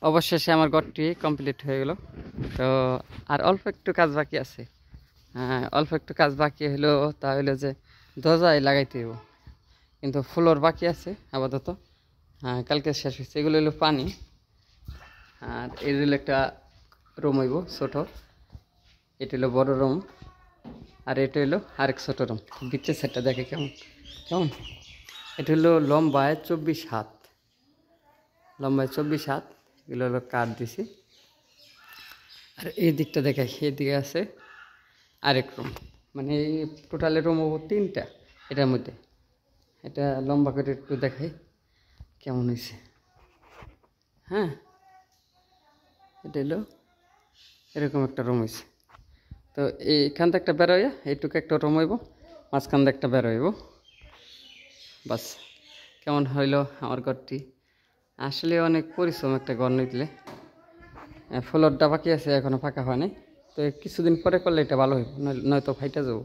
অবশেষে আমার ঘরটি কমপ্লিট হয়ে গেল। তো আর অল্প একটু কাজ বাকি আছে। অল্প একটু কাজ বাকি হলো, তা হলো যে দরজায় লাগাইতে হইব, কিন্তু ফ্লোর বাকি আছে আপাতত। কালকে শেষ হয়েছে। এগুলো হলো পানি। আর এই হলো একটা রুম হইব ছোট, এটা হলো বড় রুম, আর এটা হলো আরেক ছোট রুম। বিচের সেটটা দেখে কেমন কেমন। এটা হলো লম্বায় 24 হাত, লম্বায় 24 হাত। এগুলো হলো কাঠ দিছি। আর এই দিকটা দেখাই, এদিকে আছে আরেক রুম, মানে এই টোটালের রুম হবো 3টা এটার মধ্যে। এটা লম্বা করে একটু দেখাই কেমন হয়েছে। হ্যাঁ, এটা হলো এরকম একটা রুম হয়েছে। তো এইখান থেকে একটা বেরোয়, এইটুকু একটা রুম হইব, মাঝখান দিয়ে একটা বেরোইব। বাস, কেমন হইলো আমার ঘরটি। আসলে অনেক পরিশ্রম একটা ঘর নিতে। ফ্লোরটা বাকি আছে, এখনও ফাঁকা হয় নাই। তো কিছুদিন পরে করলে এটা ভালো হইব, নয়তো ফাইটা যাবো।